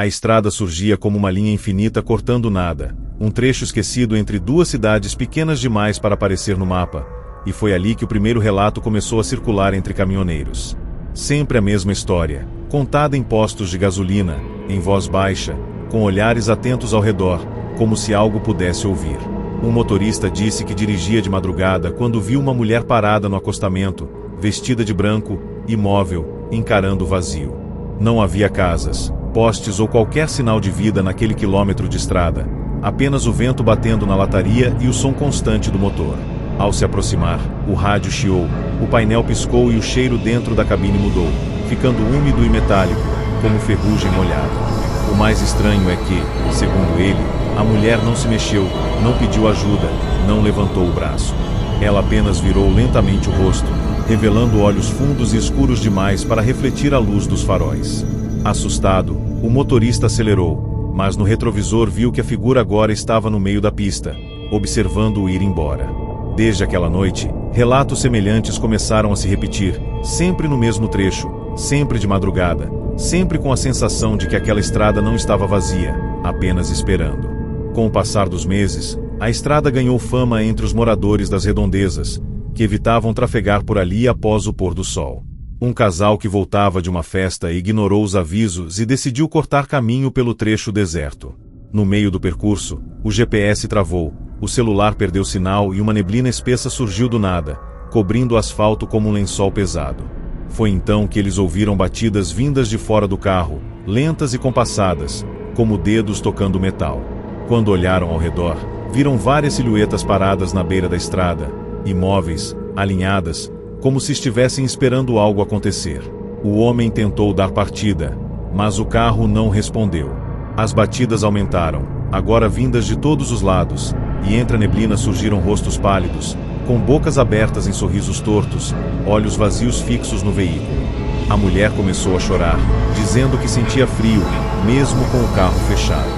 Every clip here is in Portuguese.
A estrada surgia como uma linha infinita cortando nada, um trecho esquecido entre duas cidades pequenas demais para aparecer no mapa, e foi ali que o primeiro relato começou a circular entre caminhoneiros. Sempre a mesma história, contada em postos de gasolina, em voz baixa, com olhares atentos ao redor, como se algo pudesse ouvir. Um motorista disse que dirigia de madrugada quando viu uma mulher parada no acostamento, vestida de branco, imóvel, encarando o vazio. Não havia casas, postes ou qualquer sinal de vida naquele quilômetro de estrada, apenas o vento batendo na lataria e o som constante do motor. Ao se aproximar, o rádio chiou, o painel piscou e o cheiro dentro da cabine mudou, ficando úmido e metálico, como ferrugem molhada. O mais estranho é que, segundo ele, a mulher não se mexeu, não pediu ajuda, não levantou o braço. Ela apenas virou lentamente o rosto, revelando olhos fundos e escuros demais para refletir a luz dos faróis. Assustado, o motorista acelerou, mas no retrovisor viu que a figura agora estava no meio da pista, observando-o ir embora. Desde aquela noite, relatos semelhantes começaram a se repetir, sempre no mesmo trecho, sempre de madrugada, sempre com a sensação de que aquela estrada não estava vazia, apenas esperando. Com o passar dos meses, a estrada ganhou fama entre os moradores das redondezas, que evitavam trafegar por ali após o pôr do sol. Um casal que voltava de uma festa ignorou os avisos e decidiu cortar caminho pelo trecho deserto. No meio do percurso, o GPS travou, o celular perdeu sinal e uma neblina espessa surgiu do nada, cobrindo o asfalto como um lençol pesado. Foi então que eles ouviram batidas vindas de fora do carro, lentas e compassadas, como dedos tocando metal. Quando olharam ao redor, viram várias silhuetas paradas na beira da estrada, imóveis, alinhadas, como se estivessem esperando algo acontecer. O homem tentou dar partida, mas o carro não respondeu. As batidas aumentaram, agora vindas de todos os lados, e entre a neblina surgiram rostos pálidos, com bocas abertas em sorrisos tortos, olhos vazios fixos no veículo. A mulher começou a chorar, dizendo que sentia frio, mesmo com o carro fechado.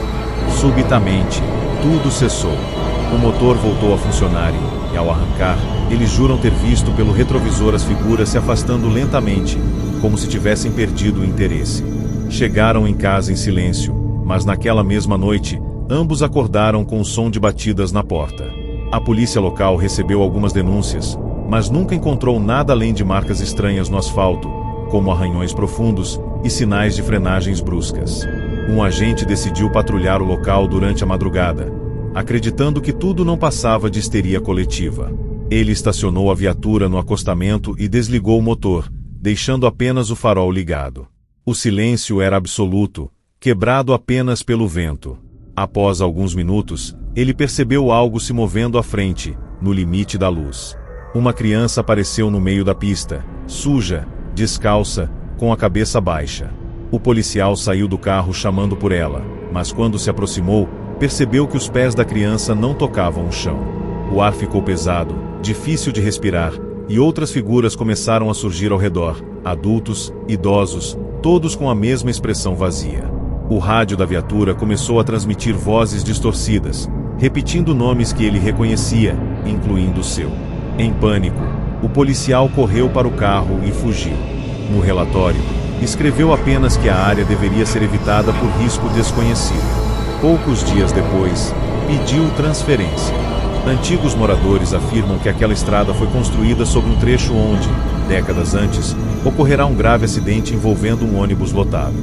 Subitamente, tudo cessou. O motor voltou a funcionar e, ao arrancar, eles juram ter visto pelo retrovisor as figuras se afastando lentamente, como se tivessem perdido o interesse. Chegaram em casa em silêncio, mas naquela mesma noite, ambos acordaram com o som de batidas na porta. A polícia local recebeu algumas denúncias, mas nunca encontrou nada além de marcas estranhas no asfalto, como arranhões profundos e sinais de frenagens bruscas. Um agente decidiu patrulhar o local durante a madrugada, acreditando que tudo não passava de histeria coletiva. Ele estacionou a viatura no acostamento e desligou o motor, deixando apenas o farol ligado. O silêncio era absoluto, quebrado apenas pelo vento. Após alguns minutos, ele percebeu algo se movendo à frente, no limite da luz. Uma criança apareceu no meio da pista, suja, descalça, com a cabeça baixa. O policial saiu do carro chamando por ela, mas quando se aproximou, percebeu que os pés da criança não tocavam o chão. O ar ficou pesado, difícil de respirar, e outras figuras começaram a surgir ao redor, adultos, idosos, todos com a mesma expressão vazia. O rádio da viatura começou a transmitir vozes distorcidas, repetindo nomes que ele reconhecia, incluindo o seu. Em pânico, o policial correu para o carro e fugiu. No relatório, escreveu apenas que a área deveria ser evitada por risco desconhecido. Poucos dias depois, pediu transferência. Antigos moradores afirmam que aquela estrada foi construída sobre um trecho onde, décadas antes, ocorrerá um grave acidente envolvendo um ônibus lotado.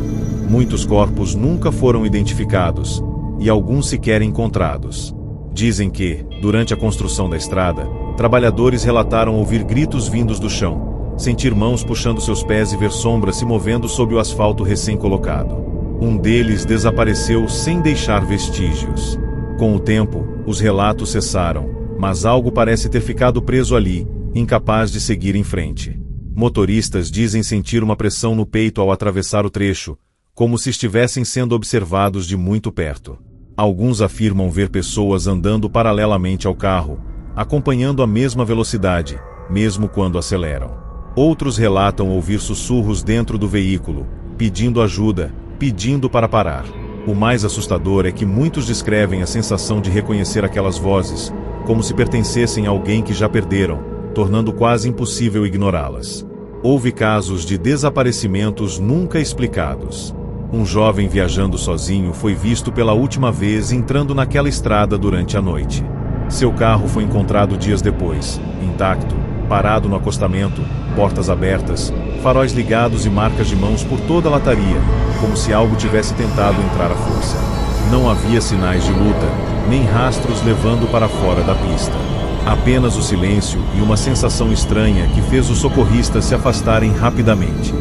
Muitos corpos nunca foram identificados, e alguns sequer encontrados. Dizem que, durante a construção da estrada, trabalhadores relataram ouvir gritos vindos do chão, sentir mãos puxando seus pés e ver sombras se movendo sob o asfalto recém-colocado. Um deles desapareceu sem deixar vestígios. Com o tempo, os relatos cessaram, mas algo parece ter ficado preso ali, incapaz de seguir em frente. Motoristas dizem sentir uma pressão no peito ao atravessar o trecho, como se estivessem sendo observados de muito perto. Alguns afirmam ver pessoas andando paralelamente ao carro, acompanhando a mesma velocidade, mesmo quando aceleram. Outros relatam ouvir sussurros dentro do veículo, pedindo ajuda, pedindo para parar. O mais assustador é que muitos descrevem a sensação de reconhecer aquelas vozes, como se pertencessem a alguém que já perderam, tornando quase impossível ignorá-las. Houve casos de desaparecimentos nunca explicados. Um jovem viajando sozinho foi visto pela última vez entrando naquela estrada durante a noite. Seu carro foi encontrado dias depois, intacto, parado no acostamento, portas abertas, faróis ligados e marcas de mãos por toda a lataria, como se algo tivesse tentado entrar à força. Não havia sinais de luta, nem rastros levando para fora da pista. Apenas o silêncio e uma sensação estranha que fez os socorristas se afastarem rapidamente.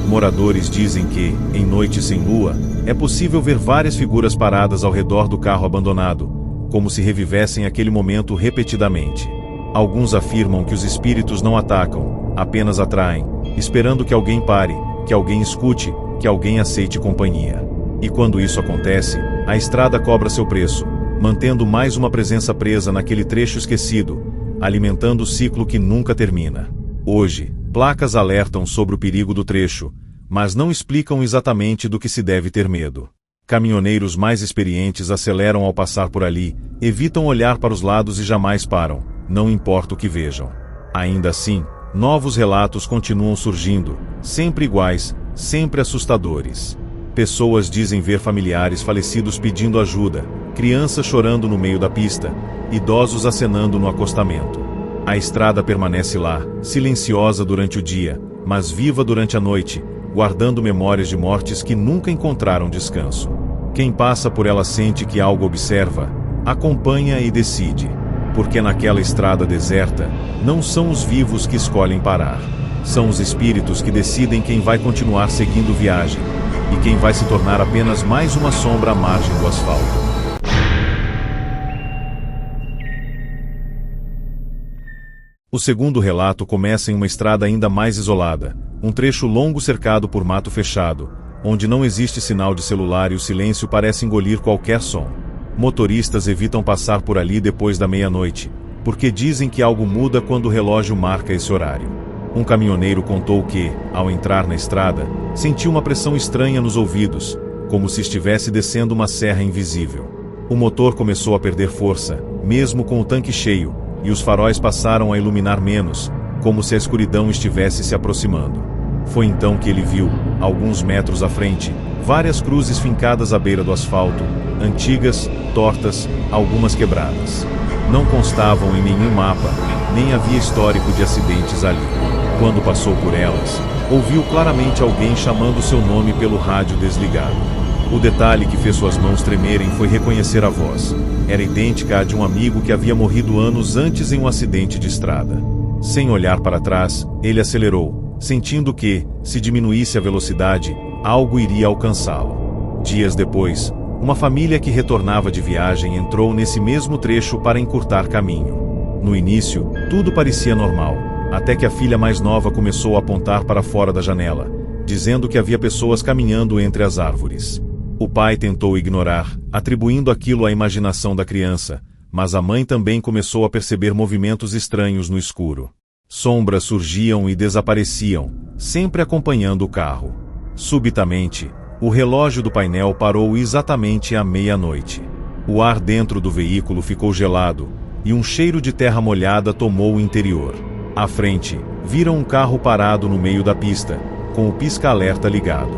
Moradores dizem que, em noites sem lua, é possível ver várias figuras paradas ao redor do carro abandonado, como se revivessem aquele momento repetidamente. Alguns afirmam que os espíritos não atacam, apenas atraem, esperando que alguém pare, que alguém escute, que alguém aceite companhia. E quando isso acontece, a estrada cobra seu preço, mantendo mais uma presença presa naquele trecho esquecido, alimentando o ciclo que nunca termina. Hoje, placas alertam sobre o perigo do trecho, mas não explicam exatamente do que se deve ter medo. Caminhoneiros mais experientes aceleram ao passar por ali, evitam olhar para os lados e jamais param, não importa o que vejam. Ainda assim, novos relatos continuam surgindo, sempre iguais, sempre assustadores. Pessoas dizem ver familiares falecidos pedindo ajuda, crianças chorando no meio da pista, idosos acenando no acostamento. A estrada permanece lá, silenciosa durante o dia, mas viva durante a noite, guardando memórias de mortes que nunca encontraram descanso. Quem passa por ela sente que algo observa, acompanha e decide. Porque naquela estrada deserta, não são os vivos que escolhem parar. São os espíritos que decidem quem vai continuar seguindo viagem, e quem vai se tornar apenas mais uma sombra à margem do asfalto. O segundo relato começa em uma estrada ainda mais isolada, um trecho longo cercado por mato fechado, onde não existe sinal de celular e o silêncio parece engolir qualquer som. Motoristas evitam passar por ali depois da meia-noite, porque dizem que algo muda quando o relógio marca esse horário. Um caminhoneiro contou que, ao entrar na estrada, sentiu uma pressão estranha nos ouvidos, como se estivesse descendo uma serra invisível. O motor começou a perder força, mesmo com o tanque cheio, e os faróis passaram a iluminar menos, como se a escuridão estivesse se aproximando. Foi então que ele viu, alguns metros à frente, várias cruzes fincadas à beira do asfalto, antigas, tortas, algumas quebradas. Não constavam em nenhum mapa, nem havia histórico de acidentes ali. Quando passou por elas, ouviu claramente alguém chamando seu nome pelo rádio desligado. O detalhe que fez suas mãos tremerem foi reconhecer a voz. Era idêntica à de um amigo que havia morrido anos antes em um acidente de estrada. Sem olhar para trás, ele acelerou, sentindo que, se diminuísse a velocidade, algo iria alcançá-lo. Dias depois, uma família que retornava de viagem entrou nesse mesmo trecho para encurtar caminho. No início, tudo parecia normal, até que a filha mais nova começou a apontar para fora da janela, dizendo que havia pessoas caminhando entre as árvores. O pai tentou ignorar, atribuindo aquilo à imaginação da criança, mas a mãe também começou a perceber movimentos estranhos no escuro. Sombras surgiam e desapareciam, sempre acompanhando o carro. Subitamente, o relógio do painel parou exatamente à meia-noite. O ar dentro do veículo ficou gelado, e um cheiro de terra molhada tomou o interior. À frente, viram um carro parado no meio da pista, com o pisca-alerta ligado.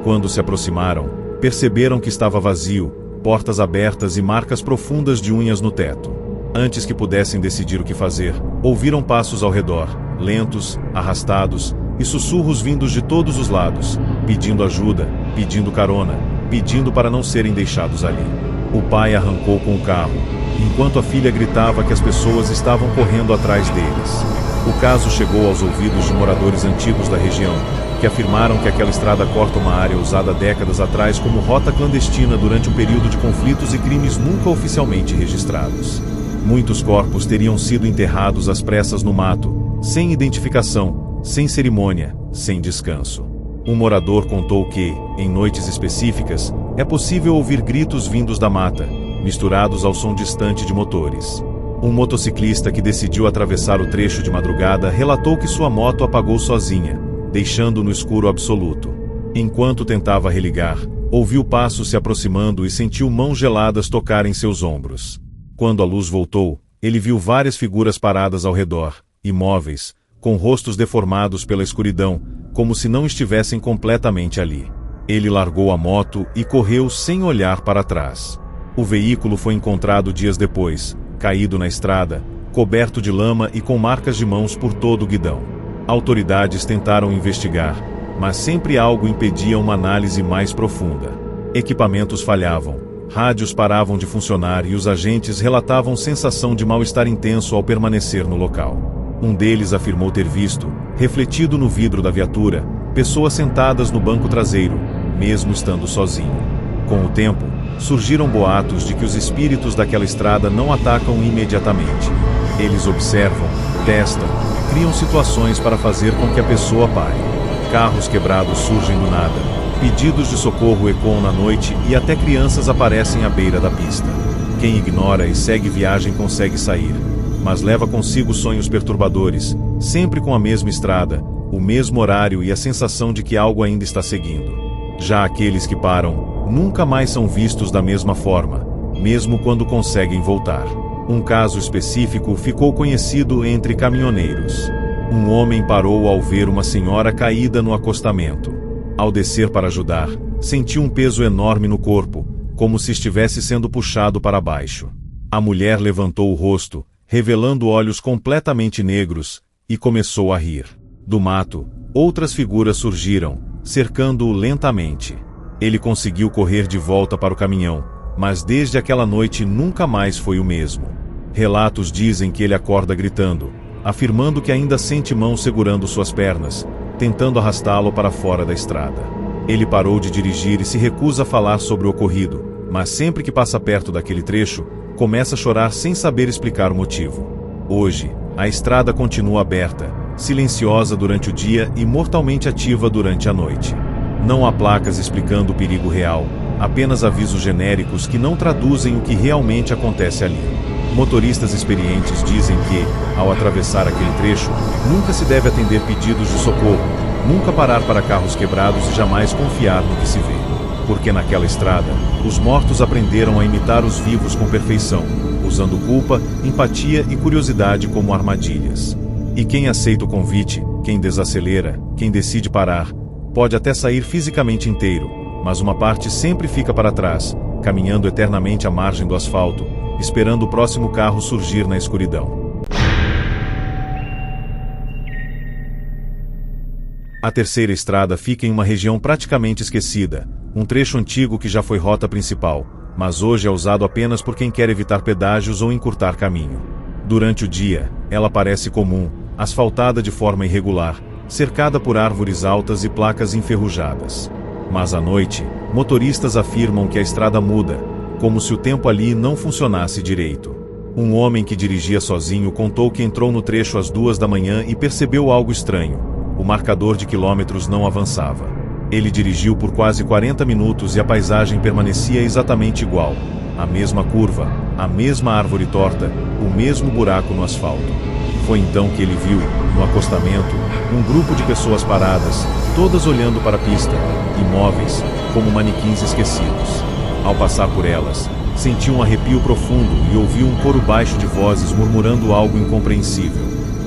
Quando se aproximaram, perceberam que estava vazio, portas abertas e marcas profundas de unhas no teto. Antes que pudessem decidir o que fazer, ouviram passos ao redor, lentos, arrastados, e sussurros vindos de todos os lados, pedindo ajuda, pedindo carona, pedindo para não serem deixados ali. O pai arrancou com o carro, enquanto a filha gritava que as pessoas estavam correndo atrás deles. O caso chegou aos ouvidos de moradores antigos da região, que afirmaram que aquela estrada corta uma área usada décadas atrás como rota clandestina durante um período de conflitos e crimes nunca oficialmente registrados. Muitos corpos teriam sido enterrados às pressas no mato, sem identificação, sem cerimônia, sem descanso. Um morador contou que, em noites específicas, é possível ouvir gritos vindos da mata, misturados ao som distante de motores. Um motociclista que decidiu atravessar o trecho de madrugada relatou que sua moto apagou sozinha, deixando no escuro absoluto. Enquanto tentava religar, Ouviu passos se aproximando e sentiu mãos geladas tocarem seus ombros. Quando a luz voltou, ele viu várias figuras paradas ao redor, imóveis, com rostos deformados pela escuridão, como se não estivessem completamente ali. Ele largou a moto e correu sem olhar para trás. O veículo foi encontrado dias depois, caído na estrada, coberto de lama e com marcas de mãos por todo o guidão. Autoridades tentaram investigar, mas sempre algo impedia uma análise mais profunda. Equipamentos falhavam, rádios paravam de funcionar e os agentes relatavam sensação de mal-estar intenso ao permanecer no local. Um deles afirmou ter visto, refletido no vidro da viatura, pessoas sentadas no banco traseiro, mesmo estando sozinho. Com o tempo, surgiram boatos de que os espíritos daquela estrada não atacam imediatamente. Eles observam, testam, criam situações para fazer com que a pessoa pare. Carros quebrados surgem do nada, pedidos de socorro ecoam na noite e até crianças aparecem à beira da pista. Quem ignora e segue viagem consegue sair, mas leva consigo sonhos perturbadores, sempre com a mesma estrada, o mesmo horário e a sensação de que algo ainda está seguindo. Já aqueles que param, nunca mais são vistos da mesma forma, mesmo quando conseguem voltar. Um caso específico ficou conhecido entre caminhoneiros. Um homem parou ao ver uma senhora caída no acostamento. Ao descer para ajudar, sentiu um peso enorme no corpo, como se estivesse sendo puxado para baixo. A mulher levantou o rosto, revelando olhos completamente negros, e começou a rir. Do mato, outras figuras surgiram, cercando-o lentamente. Ele conseguiu correr de volta para o caminhão, mas desde aquela noite nunca mais foi o mesmo. Relatos dizem que ele acorda gritando, afirmando que ainda sente mãos segurando suas pernas, tentando arrastá-lo para fora da estrada. Ele parou de dirigir e se recusa a falar sobre o ocorrido, mas sempre que passa perto daquele trecho, começa a chorar sem saber explicar o motivo. Hoje, a estrada continua aberta, silenciosa durante o dia e mortalmente ativa durante a noite. Não há placas explicando o perigo real, apenas avisos genéricos que não traduzem o que realmente acontece ali. Motoristas experientes dizem que, ao atravessar aquele trecho, nunca se deve atender pedidos de socorro, nunca parar para carros quebrados e jamais confiar no que se vê. Porque naquela estrada, os mortos aprenderam a imitar os vivos com perfeição, usando culpa, empatia e curiosidade como armadilhas. E quem aceita o convite, quem desacelera, quem decide parar, pode até sair fisicamente inteiro, mas uma parte sempre fica para trás, caminhando eternamente à margem do asfalto, esperando o próximo carro surgir na escuridão. A terceira estrada fica em uma região praticamente esquecida, um trecho antigo que já foi rota principal, mas hoje é usado apenas por quem quer evitar pedágios ou encurtar caminho. Durante o dia, ela parece comum, asfaltada de forma irregular, cercada por árvores altas e placas enferrujadas. Mas à noite, motoristas afirmam que a estrada muda, como se o tempo ali não funcionasse direito. Um homem que dirigia sozinho contou que entrou no trecho às 2 da manhã e percebeu algo estranho. O marcador de quilômetros não avançava. Ele dirigiu por quase 40 minutos e a paisagem permanecia exatamente igual. A mesma curva, a mesma árvore torta, o mesmo buraco no asfalto. Foi então que ele viu, no acostamento, um grupo de pessoas paradas, todas olhando para a pista, imóveis, como manequins esquecidos. Ao passar por elas, sentiu um arrepio profundo e ouviu um coro baixo de vozes murmurando algo incompreensível.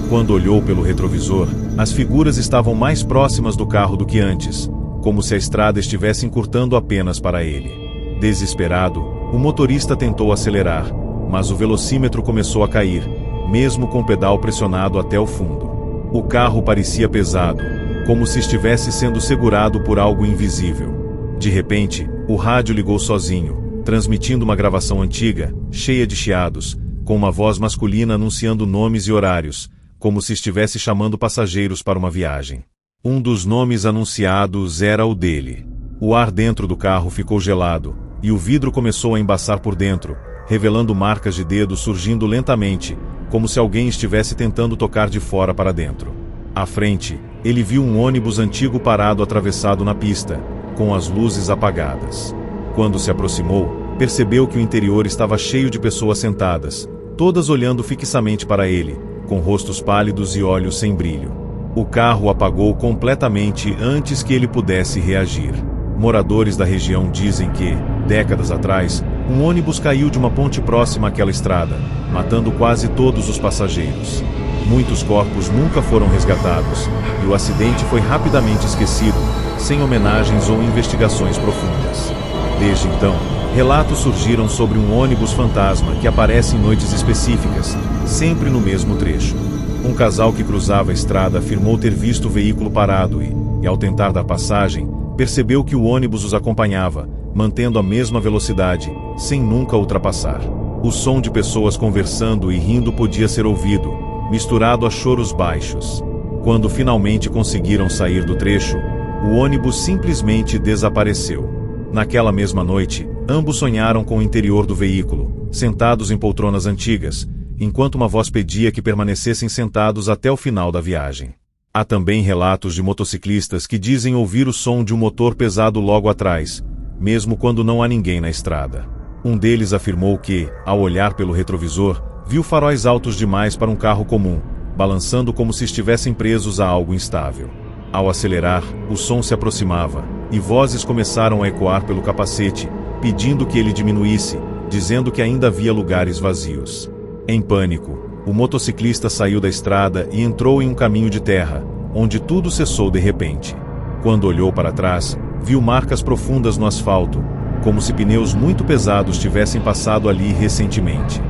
Quando olhou pelo retrovisor, as figuras estavam mais próximas do carro do que antes, como se a estrada estivesse encurtando apenas para ele. Desesperado, o motorista tentou acelerar, mas o velocímetro começou a cair, mesmo com o pedal pressionado até o fundo. O carro parecia pesado, como se estivesse sendo segurado por algo invisível. De repente, o rádio ligou sozinho, transmitindo uma gravação antiga, cheia de chiados, com uma voz masculina anunciando nomes e horários, como se estivesse chamando passageiros para uma viagem. Um dos nomes anunciados era o dele. O ar dentro do carro ficou gelado, e o vidro começou a embaçar por dentro, revelando marcas de dedos surgindo lentamente, como se alguém estivesse tentando tocar de fora para dentro. À frente, ele viu um ônibus antigo parado atravessado na pista, com as luzes apagadas. Quando se aproximou, percebeu que o interior estava cheio de pessoas sentadas, todas olhando fixamente para ele, com rostos pálidos e olhos sem brilho. O carro apagou completamente antes que ele pudesse reagir. Moradores da região dizem que, décadas atrás, um ônibus caiu de uma ponte próxima àquela estrada, matando quase todos os passageiros. Muitos corpos nunca foram resgatados, e o acidente foi rapidamente esquecido, sem homenagens ou investigações profundas. Desde então, relatos surgiram sobre um ônibus fantasma que aparece em noites específicas, sempre no mesmo trecho. Um casal que cruzava a estrada afirmou ter visto o veículo parado e, ao tentar dar passagem, percebeu que o ônibus os acompanhava, mantendo a mesma velocidade, sem nunca ultrapassar. O som de pessoas conversando e rindo podia ser ouvido, misturado a choros baixos. Quando finalmente conseguiram sair do trecho, o ônibus simplesmente desapareceu. Naquela mesma noite, ambos sonharam com o interior do veículo, sentados em poltronas antigas, enquanto uma voz pedia que permanecessem sentados até o final da viagem. Há também relatos de motociclistas que dizem ouvir o som de um motor pesado logo atrás, mesmo quando não há ninguém na estrada. Um deles afirmou que, ao olhar pelo retrovisor, viu faróis altos demais para um carro comum, balançando como se estivessem presos a algo instável. Ao acelerar, o som se aproximava, e vozes começaram a ecoar pelo capacete, pedindo que ele diminuísse, dizendo que ainda havia lugares vazios. Em pânico, o motociclista saiu da estrada e entrou em um caminho de terra, onde tudo cessou de repente. Quando olhou para trás, viu marcas profundas no asfalto, como se pneus muito pesados tivessem passado ali recentemente.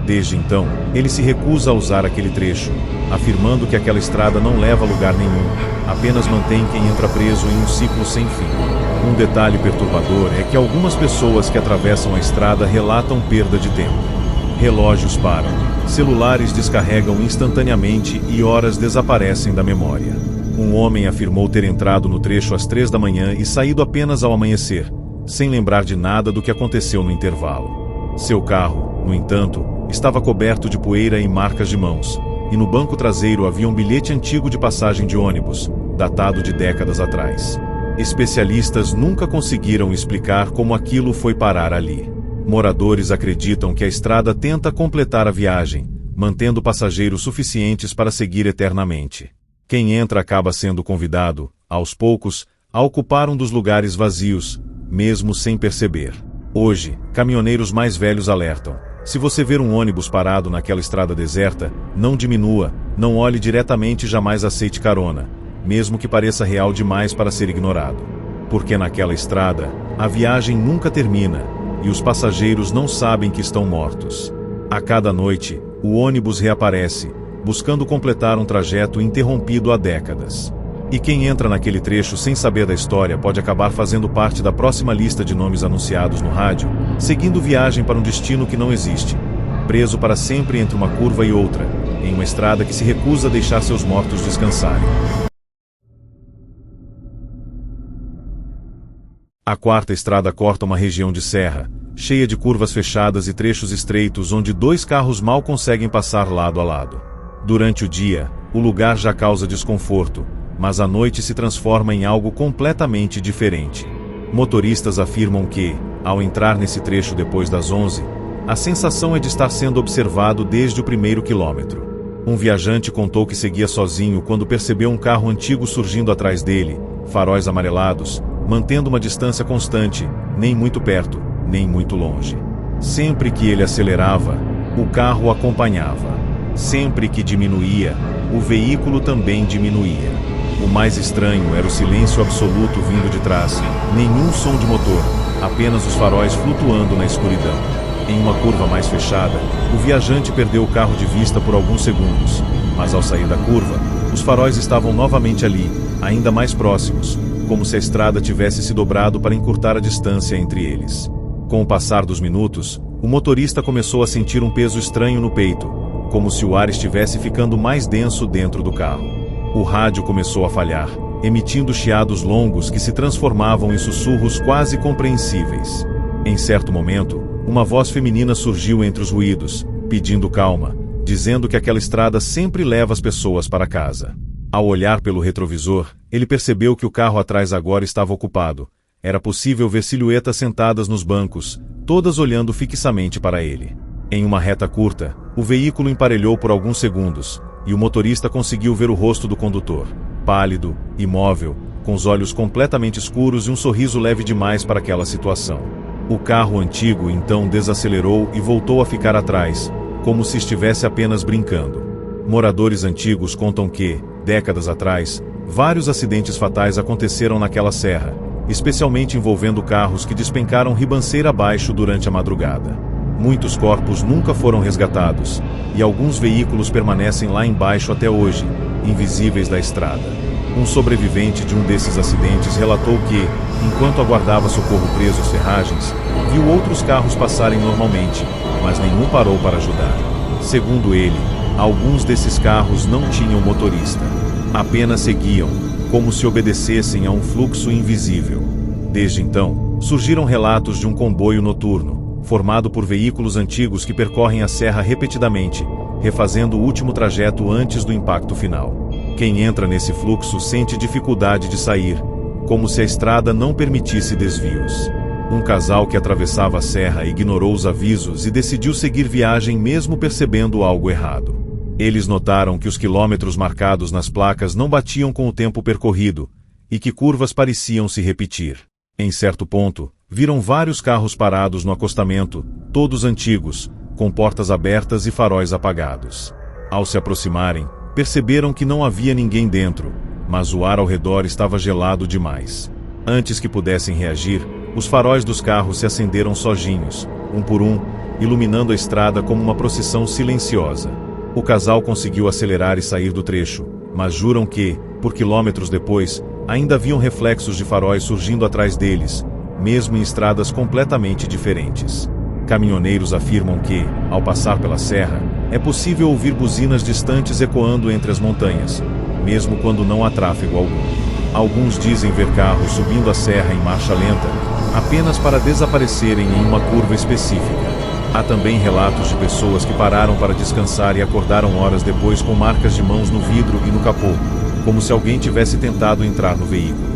Desde então, ele se recusa a usar aquele trecho, afirmando que aquela estrada não leva a lugar nenhum, apenas mantém quem entra preso em um ciclo sem fim. Um detalhe perturbador é que algumas pessoas que atravessam a estrada relatam perda de tempo. Relógios param, celulares descarregam instantaneamente e horas desaparecem da memória. Um homem afirmou ter entrado no trecho às 3 da manhã e saído apenas ao amanhecer, sem lembrar de nada do que aconteceu no intervalo. Seu carro, no entanto, estava coberto de poeira e marcas de mãos, e no banco traseiro havia um bilhete antigo de passagem de ônibus, datado de décadas atrás. Especialistas nunca conseguiram explicar como aquilo foi parar ali. Moradores acreditam que a estrada tenta completar a viagem, mantendo passageiros suficientes para seguir eternamente. Quem entra acaba sendo convidado, aos poucos, a ocupar um dos lugares vazios, mesmo sem perceber. Hoje, caminhoneiros mais velhos alertam: se você ver um ônibus parado naquela estrada deserta, não diminua, não olhe diretamente e jamais aceite carona, mesmo que pareça real demais para ser ignorado. Porque naquela estrada, a viagem nunca termina, e os passageiros não sabem que estão mortos. A cada noite, o ônibus reaparece, buscando completar um trajeto interrompido há décadas. E quem entra naquele trecho sem saber da história pode acabar fazendo parte da próxima lista de nomes anunciados no rádio, seguindo viagem para um destino que não existe, preso para sempre entre uma curva e outra, em uma estrada que se recusa a deixar seus mortos descansarem. A quarta estrada corta uma região de serra, cheia de curvas fechadas e trechos estreitos onde 2 carros mal conseguem passar lado a lado. Durante o dia, o lugar já causa desconforto, mas à noite se transforma em algo completamente diferente. Motoristas afirmam que, ao entrar nesse trecho depois das 11, a sensação é de estar sendo observado desde o primeiro quilômetro. Um viajante contou que seguia sozinho quando percebeu um carro antigo surgindo atrás dele, faróis amarelados, mantendo uma distância constante, nem muito perto, nem muito longe. Sempre que ele acelerava, o carro o acompanhava. Sempre que diminuía, o veículo também diminuía. O mais estranho era o silêncio absoluto vindo de trás, nenhum som de motor, apenas os faróis flutuando na escuridão. Em uma curva mais fechada, o viajante perdeu o carro de vista por alguns segundos, mas ao sair da curva, os faróis estavam novamente ali, ainda mais próximos, como se a estrada tivesse se dobrado para encurtar a distância entre eles. Com o passar dos minutos, o motorista começou a sentir um peso estranho no peito, como se o ar estivesse ficando mais denso dentro do carro. O rádio começou a falhar, emitindo chiados longos que se transformavam em sussurros quase compreensíveis. Em certo momento, uma voz feminina surgiu entre os ruídos, pedindo calma, dizendo que aquela estrada sempre leva as pessoas para casa. Ao olhar pelo retrovisor, ele percebeu que o carro atrás agora estava ocupado. Era possível ver silhuetas sentadas nos bancos, todas olhando fixamente para ele. Em uma reta curta, o veículo emparelhou por alguns segundos, e o motorista conseguiu ver o rosto do condutor, pálido, imóvel, com os olhos completamente escuros e um sorriso leve demais para aquela situação. O carro antigo então desacelerou e voltou a ficar atrás, como se estivesse apenas brincando. Moradores antigos contam que, décadas atrás, vários acidentes fatais aconteceram naquela serra, especialmente envolvendo carros que despencaram ribanceira abaixo durante a madrugada. Muitos corpos nunca foram resgatados, e alguns veículos permanecem lá embaixo até hoje, invisíveis da estrada. Um sobrevivente de um desses acidentes relatou que, enquanto aguardava socorro preso às ferragens, viu outros carros passarem normalmente, mas nenhum parou para ajudar. Segundo ele, alguns desses carros não tinham motorista. Apenas seguiam, como se obedecessem a um fluxo invisível. Desde então, surgiram relatos de um comboio noturno, formado por veículos antigos que percorrem a serra repetidamente, refazendo o último trajeto antes do impacto final. Quem entra nesse fluxo sente dificuldade de sair, como se a estrada não permitisse desvios. Um casal que atravessava a serra ignorou os avisos e decidiu seguir viagem mesmo percebendo algo errado. Eles notaram que os quilômetros marcados nas placas não batiam com o tempo percorrido, e que curvas pareciam se repetir. Em certo ponto, viram vários carros parados no acostamento, todos antigos, com portas abertas e faróis apagados. Ao se aproximarem, perceberam que não havia ninguém dentro, mas o ar ao redor estava gelado demais. Antes que pudessem reagir, os faróis dos carros se acenderam sozinhos, um por um, iluminando a estrada como uma procissão silenciosa. O casal conseguiu acelerar e sair do trecho, mas juram que, por quilômetros depois, ainda haviam reflexos de faróis surgindo atrás deles, mesmo em estradas completamente diferentes. Caminhoneiros afirmam que, ao passar pela serra, é possível ouvir buzinas distantes ecoando entre as montanhas, mesmo quando não há tráfego algum. Alguns dizem ver carros subindo a serra em marcha lenta, apenas para desaparecerem em uma curva específica. Há também relatos de pessoas que pararam para descansar e acordaram horas depois com marcas de mãos no vidro e no capô, como se alguém tivesse tentado entrar no veículo.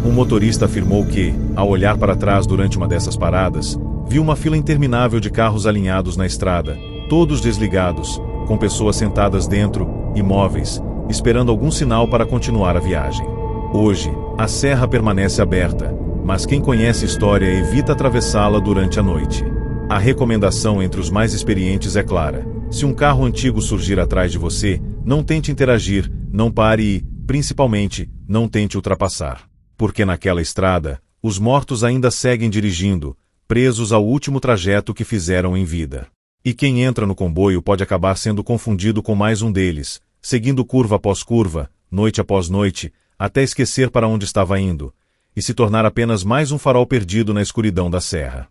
Um motorista afirmou que, ao olhar para trás durante uma dessas paradas, viu uma fila interminável de carros alinhados na estrada, todos desligados, com pessoas sentadas dentro, imóveis, esperando algum sinal para continuar a viagem. Hoje, a serra permanece aberta, mas quem conhece a história evita atravessá-la durante a noite. A recomendação entre os mais experientes é clara: se um carro antigo surgir atrás de você, não tente interagir, não pare e, principalmente, não tente ultrapassar. Porque naquela estrada, os mortos ainda seguem dirigindo, presos ao último trajeto que fizeram em vida. E quem entra no comboio pode acabar sendo confundido com mais um deles, seguindo curva após curva, noite após noite, até esquecer para onde estava indo, e se tornar apenas mais um farol perdido na escuridão da serra.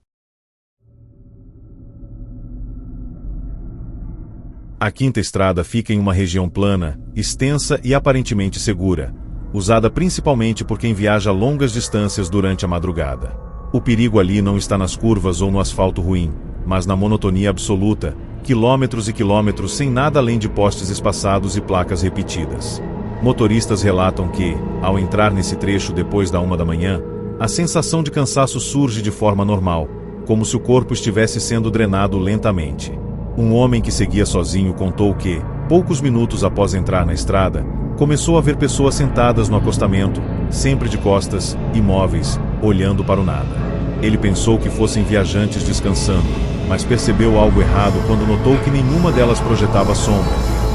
A quinta estrada fica em uma região plana, extensa e aparentemente segura, usada principalmente por quem viaja longas distâncias durante a madrugada. O perigo ali não está nas curvas ou no asfalto ruim, mas na monotonia absoluta, quilômetros e quilômetros sem nada além de postes espaçados e placas repetidas. Motoristas relatam que, ao entrar nesse trecho depois da 1 da manhã, a sensação de cansaço surge de forma normal, como se o corpo estivesse sendo drenado lentamente. Um homem que seguia sozinho contou que, poucos minutos após entrar na estrada, começou a ver pessoas sentadas no acostamento, sempre de costas, imóveis, olhando para o nada. Ele pensou que fossem viajantes descansando, mas percebeu algo errado quando notou que nenhuma delas projetava sombra,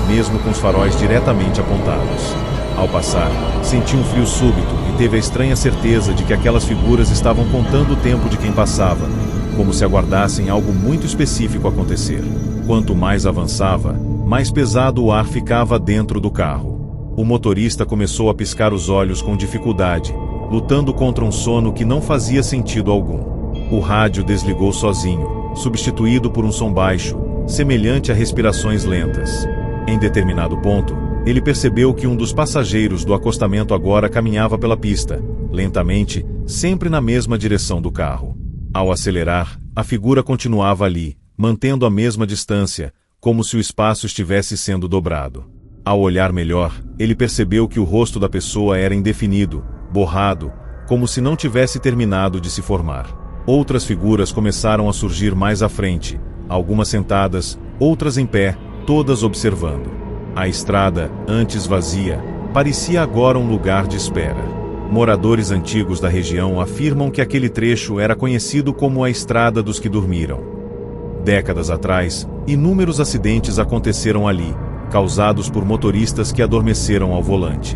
mesmo com os faróis diretamente apontados. Ao passar, sentiu um frio súbito e teve a estranha certeza de que aquelas figuras estavam contando o tempo de quem passava, como se aguardassem algo muito específico acontecer. Quanto mais avançava, mais pesado o ar ficava dentro do carro. O motorista começou a piscar os olhos com dificuldade, lutando contra um sono que não fazia sentido algum. O rádio desligou sozinho, substituído por um som baixo, semelhante a respirações lentas. Em determinado ponto, ele percebeu que um dos passageiros do acostamento agora caminhava pela pista, lentamente, sempre na mesma direção do carro. Ao acelerar, a figura continuava ali, mantendo a mesma distância, como se o espaço estivesse sendo dobrado. Ao olhar melhor, ele percebeu que o rosto da pessoa era indefinido, borrado, como se não tivesse terminado de se formar. Outras figuras começaram a surgir mais à frente, algumas sentadas, outras em pé, todas observando. A estrada, antes vazia, parecia agora um lugar de espera. Moradores antigos da região afirmam que aquele trecho era conhecido como a Estrada dos que Dormiram. Décadas atrás, inúmeros acidentes aconteceram ali, causados por motoristas que adormeceram ao volante.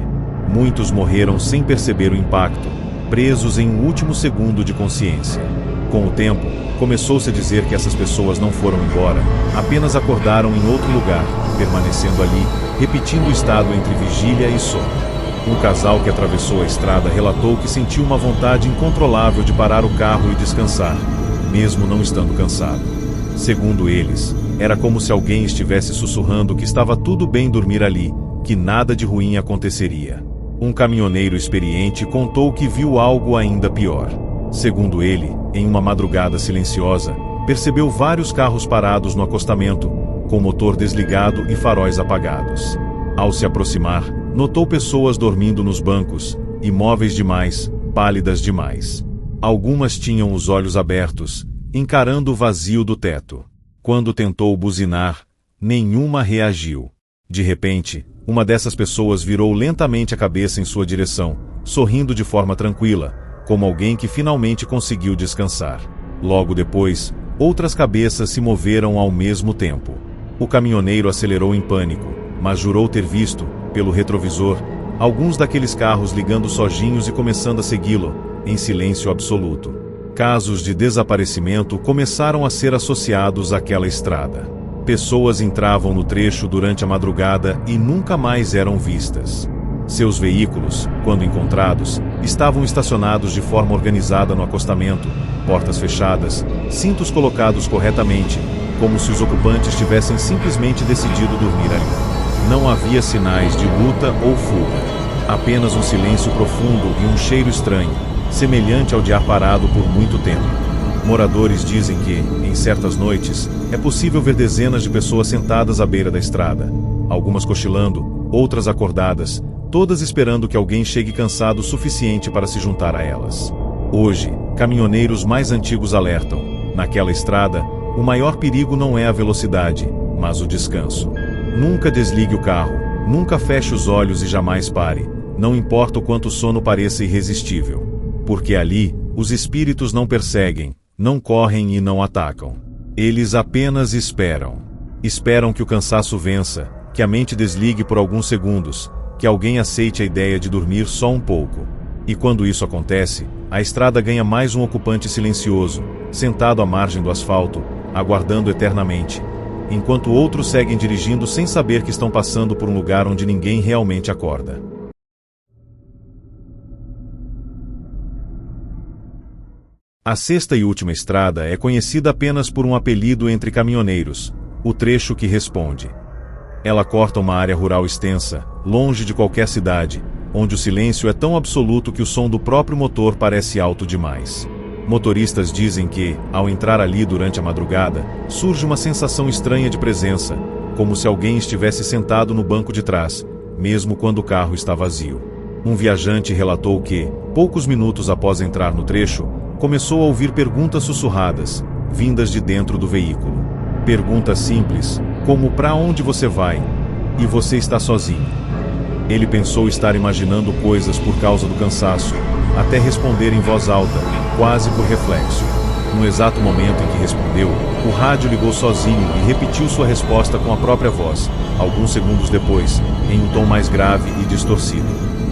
Muitos morreram sem perceber o impacto, presos em um último segundo de consciência. Com o tempo, começou-se a dizer que essas pessoas não foram embora, apenas acordaram em outro lugar, permanecendo ali, repetindo o estado entre vigília e sono. Um casal que atravessou a estrada relatou que sentiu uma vontade incontrolável de parar o carro e descansar, mesmo não estando cansado. Segundo eles, era como se alguém estivesse sussurrando que estava tudo bem dormir ali, que nada de ruim aconteceria. Um caminhoneiro experiente contou que viu algo ainda pior. Segundo ele, em uma madrugada silenciosa, percebeu vários carros parados no acostamento, com motor desligado e faróis apagados. Ao se aproximar, notou pessoas dormindo nos bancos, imóveis demais, pálidas demais. Algumas tinham os olhos abertos, encarando o vazio do teto. Quando tentou buzinar, nenhuma reagiu. De repente, uma dessas pessoas virou lentamente a cabeça em sua direção, sorrindo de forma tranquila, como alguém que finalmente conseguiu descansar. Logo depois, outras cabeças se moveram ao mesmo tempo. O caminhoneiro acelerou em pânico, mas jurou ter visto, pelo retrovisor, alguns daqueles carros ligando sozinhos e começando a segui-lo, em silêncio absoluto. Casos de desaparecimento começaram a ser associados àquela estrada. Pessoas entravam no trecho durante a madrugada e nunca mais eram vistas. Seus veículos, quando encontrados, estavam estacionados de forma organizada no acostamento, portas fechadas, cintos colocados corretamente, como se os ocupantes tivessem simplesmente decidido dormir ali. Não havia sinais de luta ou fuga. Apenas um silêncio profundo e um cheiro estranho, semelhante ao de ar parado por muito tempo. Moradores dizem que, em certas noites, é possível ver dezenas de pessoas sentadas à beira da estrada, algumas cochilando, outras acordadas, todas esperando que alguém chegue cansado o suficiente para se juntar a elas. Hoje, caminhoneiros mais antigos alertam: naquela estrada, o maior perigo não é a velocidade, mas o descanso. Nunca desligue o carro, nunca feche os olhos e jamais pare, não importa o quanto o sono pareça irresistível. Porque ali, os espíritos não perseguem, não correm e não atacam. Eles apenas esperam. Esperam que o cansaço vença, que a mente desligue por alguns segundos, que alguém aceite a ideia de dormir só um pouco. E quando isso acontece, a estrada ganha mais um ocupante silencioso, sentado à margem do asfalto, aguardando eternamente, enquanto outros seguem dirigindo sem saber que estão passando por um lugar onde ninguém realmente acorda. A sexta e última estrada é conhecida apenas por um apelido entre caminhoneiros: o trecho que responde. Ela corta uma área rural extensa, longe de qualquer cidade, onde o silêncio é tão absoluto que o som do próprio motor parece alto demais. Motoristas dizem que, ao entrar ali durante a madrugada, surge uma sensação estranha de presença, como se alguém estivesse sentado no banco de trás, mesmo quando o carro está vazio. Um viajante relatou que, poucos minutos após entrar no trecho, começou a ouvir perguntas sussurradas, vindas de dentro do veículo. Perguntas simples, como "para onde você vai?" e "você está sozinho?" Ele pensou estar imaginando coisas por causa do cansaço, até responder em voz alta, quase por reflexo. No exato momento em que respondeu, o rádio ligou sozinho e repetiu sua resposta com a própria voz, alguns segundos depois, em um tom mais grave e distorcido.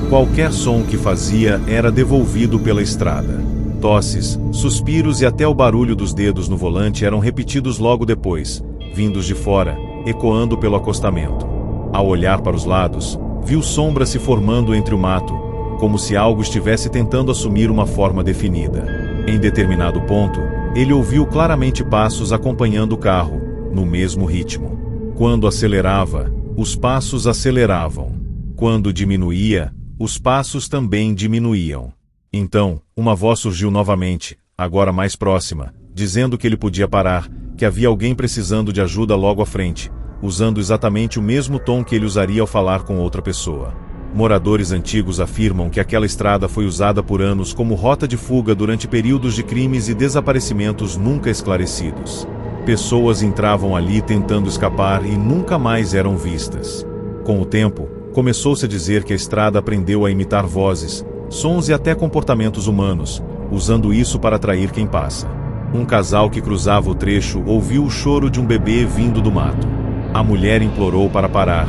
Qualquer som que fazia era devolvido pela estrada. Tosses, suspiros e até o barulho dos dedos no volante eram repetidos logo depois, vindos de fora, ecoando pelo acostamento. Ao olhar para os lados, viu sombras se formando entre o mato, como se algo estivesse tentando assumir uma forma definida. Em determinado ponto, ele ouviu claramente passos acompanhando o carro, no mesmo ritmo. Quando acelerava, os passos aceleravam. Quando diminuía, os passos também diminuíam. Então, uma voz surgiu novamente, agora mais próxima, dizendo que ele podia parar, que havia alguém precisando de ajuda logo à frente, usando exatamente o mesmo tom que ele usaria ao falar com outra pessoa. Moradores antigos afirmam que aquela estrada foi usada por anos como rota de fuga durante períodos de crimes e desaparecimentos nunca esclarecidos. Pessoas entravam ali tentando escapar e nunca mais eram vistas. Com o tempo, começou-se a dizer que a estrada aprendeu a imitar vozes, sons e até comportamentos humanos, usando isso para atrair quem passa. Um casal que cruzava o trecho ouviu o choro de um bebê vindo do mato. A mulher implorou para parar,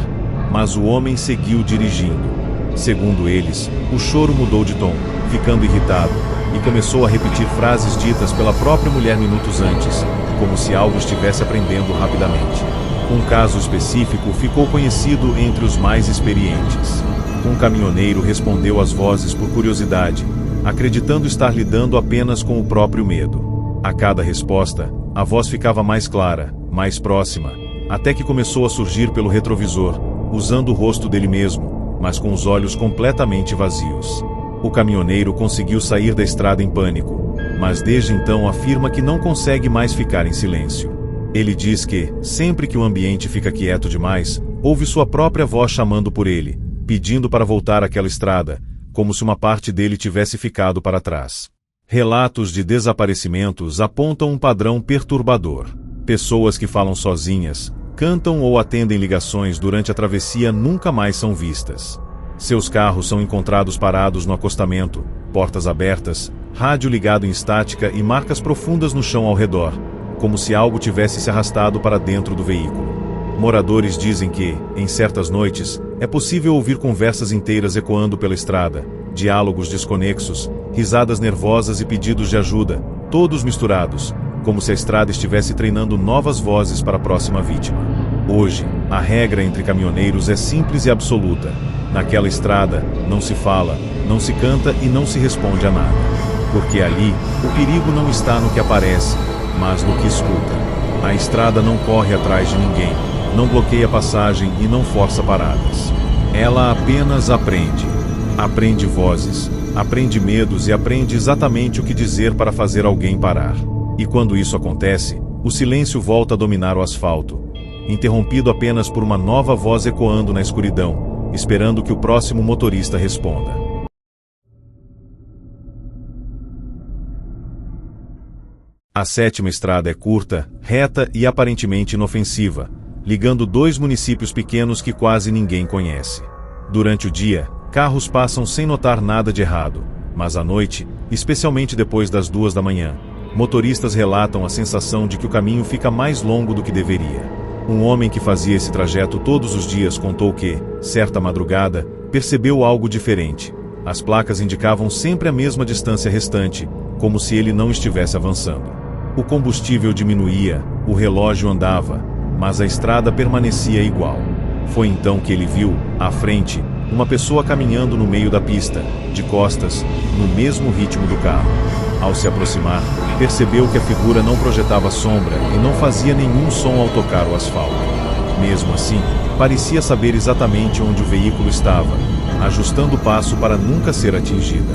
mas o homem seguiu dirigindo. Segundo eles, o choro mudou de tom, ficando irritado, e começou a repetir frases ditas pela própria mulher minutos antes, como se algo estivesse aprendendo rapidamente. Um caso específico ficou conhecido entre os mais experientes. Um caminhoneiro respondeu às vozes por curiosidade, acreditando estar lidando apenas com o próprio medo. A cada resposta, a voz ficava mais clara, mais próxima, até que começou a surgir pelo retrovisor, usando o rosto dele mesmo, mas com os olhos completamente vazios. O caminhoneiro conseguiu sair da estrada em pânico, mas desde então afirma que não consegue mais ficar em silêncio. Ele diz que, sempre que o ambiente fica quieto demais, ouve sua própria voz chamando por ele, pedindo para voltar àquela estrada, como se uma parte dele tivesse ficado para trás. Relatos de desaparecimentos apontam um padrão perturbador. Pessoas que falam sozinhas, cantam ou atendem ligações durante a travessia nunca mais são vistas. Seus carros são encontrados parados no acostamento, portas abertas, rádio ligado em estática e marcas profundas no chão ao redor, como se algo tivesse se arrastado para dentro do veículo. Moradores dizem que, em certas noites, é possível ouvir conversas inteiras ecoando pela estrada, diálogos desconexos, risadas nervosas e pedidos de ajuda, todos misturados, como se a estrada estivesse treinando novas vozes para a próxima vítima. Hoje, a regra entre caminhoneiros é simples e absoluta. Naquela estrada, não se fala, não se canta e não se responde a nada. Porque ali, o perigo não está no que aparece, mas no que escuta. A estrada não corre atrás de ninguém, não bloqueia passagem e não força paradas. Ela apenas aprende. Aprende vozes, aprende medos e aprende exatamente o que dizer para fazer alguém parar. E quando isso acontece, o silêncio volta a dominar o asfalto, interrompido apenas por uma nova voz ecoando na escuridão, esperando que o próximo motorista responda. A sétima estrada é curta, reta e aparentemente inofensiva, ligando dois municípios pequenos que quase ninguém conhece. Durante o dia, carros passam sem notar nada de errado, mas à noite, especialmente depois das 2 da manhã, motoristas relatam a sensação de que o caminho fica mais longo do que deveria. Um homem que fazia esse trajeto todos os dias contou que, certa madrugada, percebeu algo diferente. As placas indicavam sempre a mesma distância restante, como se ele não estivesse avançando. O combustível diminuía, o relógio andava, mas a estrada permanecia igual. Foi então que ele viu, à frente, uma pessoa caminhando no meio da pista, de costas, no mesmo ritmo do carro. Ao se aproximar, percebeu que a figura não projetava sombra e não fazia nenhum som ao tocar o asfalto. Mesmo assim, parecia saber exatamente onde o veículo estava, ajustando o passo para nunca ser atingida.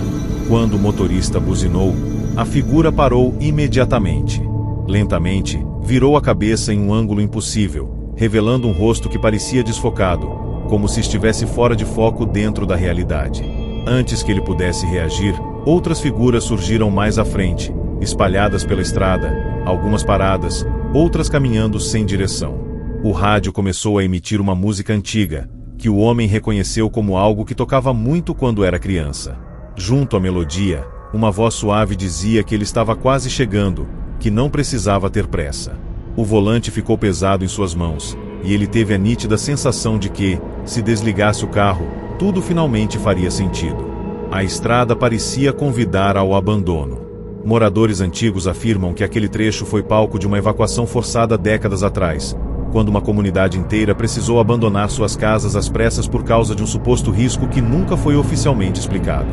Quando o motorista buzinou, a figura parou imediatamente. Lentamente, virou a cabeça em um ângulo impossível, revelando um rosto que parecia desfocado, como se estivesse fora de foco dentro da realidade. Antes que ele pudesse reagir, outras figuras surgiram mais à frente, espalhadas pela estrada, algumas paradas, outras caminhando sem direção. O rádio começou a emitir uma música antiga, que o homem reconheceu como algo que tocava muito quando era criança. Junto à melodia, uma voz suave dizia que ele estava quase chegando, que não precisava ter pressa. O volante ficou pesado em suas mãos, e ele teve a nítida sensação de que, se desligasse o carro, tudo finalmente faria sentido. A estrada parecia convidar ao abandono. Moradores antigos afirmam que aquele trecho foi palco de uma evacuação forçada décadas atrás, quando uma comunidade inteira precisou abandonar suas casas às pressas por causa de um suposto risco que nunca foi oficialmente explicado.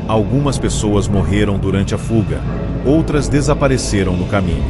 Algumas pessoas morreram durante a fuga, outras desapareceram no caminho.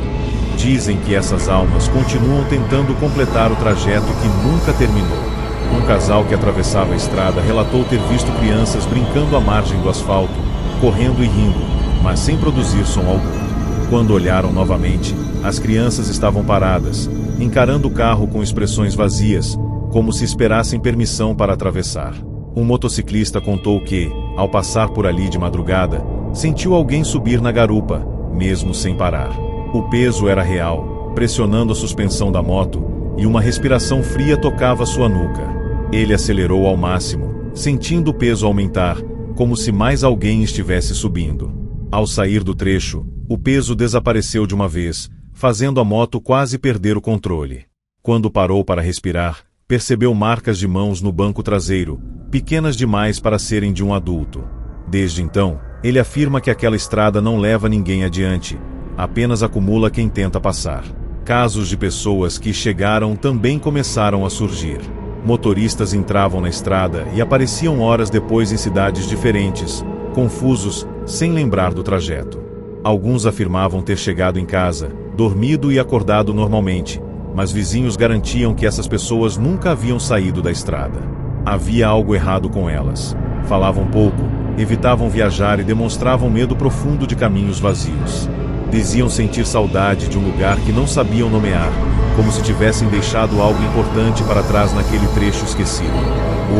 Dizem que essas almas continuam tentando completar o trajeto que nunca terminou. Um casal que atravessava a estrada relatou ter visto crianças brincando à margem do asfalto, correndo e rindo, mas sem produzir som algum. Quando olharam novamente, as crianças estavam paradas, encarando o carro com expressões vazias, como se esperassem permissão para atravessar. Um motociclista contou que, ao passar por ali de madrugada, sentiu alguém subir na garupa, mesmo sem parar. O peso era real, pressionando a suspensão da moto, e uma respiração fria tocava sua nuca. Ele acelerou ao máximo, sentindo o peso aumentar, como se mais alguém estivesse subindo. Ao sair do trecho, o peso desapareceu de uma vez, fazendo a moto quase perder o controle. Quando parou para respirar, percebeu marcas de mãos no banco traseiro, pequenas demais para serem de um adulto. Desde então, ele afirma que aquela estrada não leva ninguém adiante, apenas acumula quem tenta passar. Casos de pessoas que chegaram também começaram a surgir. Motoristas entravam na estrada e apareciam horas depois em cidades diferentes, confusos, sem lembrar do trajeto. Alguns afirmavam ter chegado em casa, dormido e acordado normalmente, mas vizinhos garantiam que essas pessoas nunca haviam saído da estrada. Havia algo errado com elas. Falavam pouco, evitavam viajar e demonstravam medo profundo de caminhos vazios. Diziam sentir saudade de um lugar que não sabiam nomear, como se tivessem deixado algo importante para trás naquele trecho esquecido.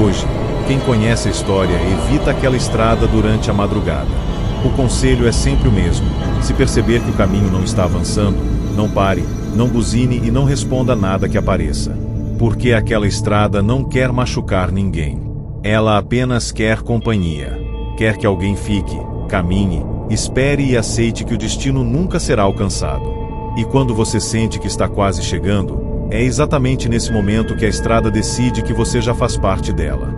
Hoje, quem conhece a história evita aquela estrada durante a madrugada. O conselho é sempre o mesmo: se perceber que o caminho não está avançando, não pare, não buzine e não responda nada que apareça. Porque aquela estrada não quer machucar ninguém. Ela apenas quer companhia. Quer que alguém fique, caminhe, espere e aceite que o destino nunca será alcançado. E quando você sente que está quase chegando, é exatamente nesse momento que a estrada decide que você já faz parte dela.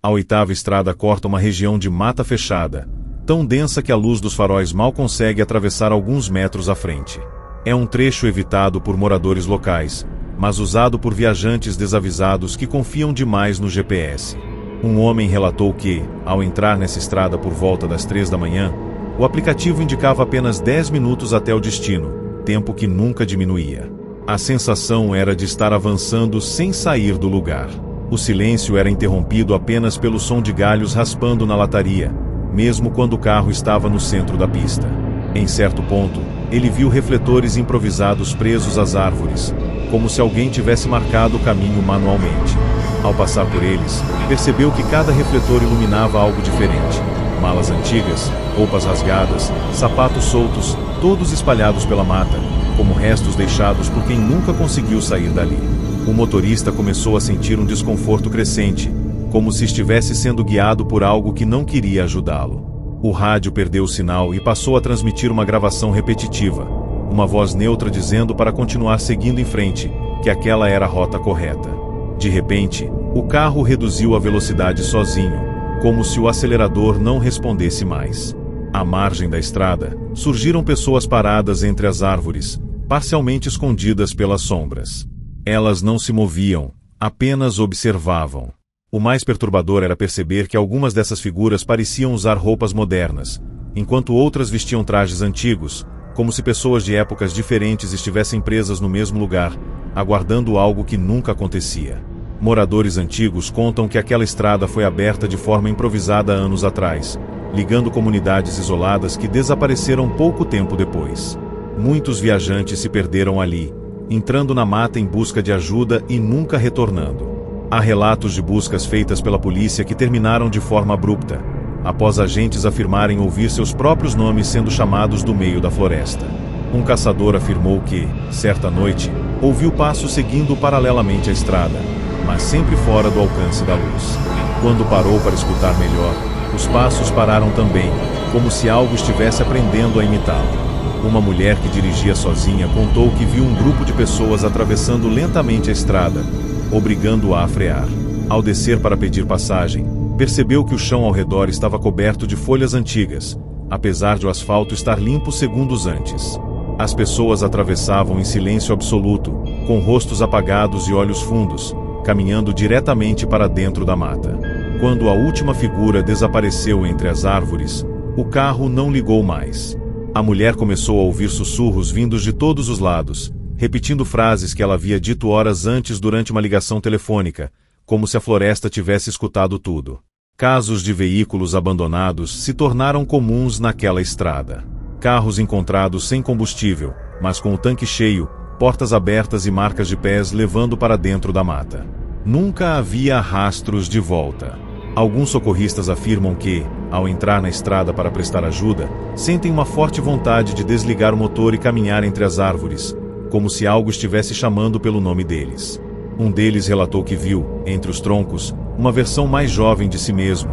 A oitava estrada corta uma região de mata fechada, tão densa que a luz dos faróis mal consegue atravessar alguns metros à frente. É um trecho evitado por moradores locais, mas usado por viajantes desavisados que confiam demais no GPS. Um homem relatou que, ao entrar nessa estrada por volta das 3 da manhã, o aplicativo indicava apenas 10 minutos até o destino, tempo que nunca diminuía. A sensação era de estar avançando sem sair do lugar. O silêncio era interrompido apenas pelo som de galhos raspando na lataria, mesmo quando o carro estava no centro da pista. Em certo ponto, ele viu refletores improvisados presos às árvores, como se alguém tivesse marcado o caminho manualmente. Ao passar por eles, percebeu que cada refletor iluminava algo diferente. Malas antigas, roupas rasgadas, sapatos soltos, todos espalhados pela mata, como restos deixados por quem nunca conseguiu sair dali. O motorista começou a sentir um desconforto crescente, como se estivesse sendo guiado por algo que não queria ajudá-lo. O rádio perdeu o sinal e passou a transmitir uma gravação repetitiva, uma voz neutra dizendo para continuar seguindo em frente, que aquela era a rota correta. De repente, o carro reduziu a velocidade sozinho, como se o acelerador não respondesse mais. À margem da estrada, surgiram pessoas paradas entre as árvores, parcialmente escondidas pelas sombras. Elas não se moviam, apenas observavam. O mais perturbador era perceber que algumas dessas figuras pareciam usar roupas modernas, enquanto outras vestiam trajes antigos, como se pessoas de épocas diferentes estivessem presas no mesmo lugar, aguardando algo que nunca acontecia. Moradores antigos contam que aquela estrada foi aberta de forma improvisada anos atrás, ligando comunidades isoladas que desapareceram pouco tempo depois. Muitos viajantes se perderam ali, entrando na mata em busca de ajuda e nunca retornando. Há relatos de buscas feitas pela polícia que terminaram de forma abrupta, após agentes afirmarem ouvir seus próprios nomes sendo chamados do meio da floresta. Um caçador afirmou que, certa noite, ouviu passos seguindo paralelamente à estrada, mas sempre fora do alcance da luz. Quando parou para escutar melhor, os passos pararam também, como se algo estivesse aprendendo a imitá-lo. Uma mulher que dirigia sozinha contou que viu um grupo de pessoas atravessando lentamente a estrada, obrigando-a a frear. Ao descer para pedir passagem, percebeu que o chão ao redor estava coberto de folhas antigas, apesar de o asfalto estar limpo segundos antes. As pessoas atravessavam em silêncio absoluto, com rostos apagados e olhos fundos, caminhando diretamente para dentro da mata. Quando a última figura desapareceu entre as árvores, o carro não ligou mais. A mulher começou a ouvir sussurros vindos de todos os lados, repetindo frases que ela havia dito horas antes durante uma ligação telefônica, como se a floresta tivesse escutado tudo. Casos de veículos abandonados se tornaram comuns naquela estrada. Carros encontrados sem combustível, mas com o tanque cheio, portas abertas e marcas de pés levando para dentro da mata. Nunca havia rastros de volta. Alguns socorristas afirmam que, ao entrar na estrada para prestar ajuda, sentem uma forte vontade de desligar o motor e caminhar entre as árvores, como se algo estivesse chamando pelo nome deles. Um deles relatou que viu, entre os troncos, uma versão mais jovem de si mesmo,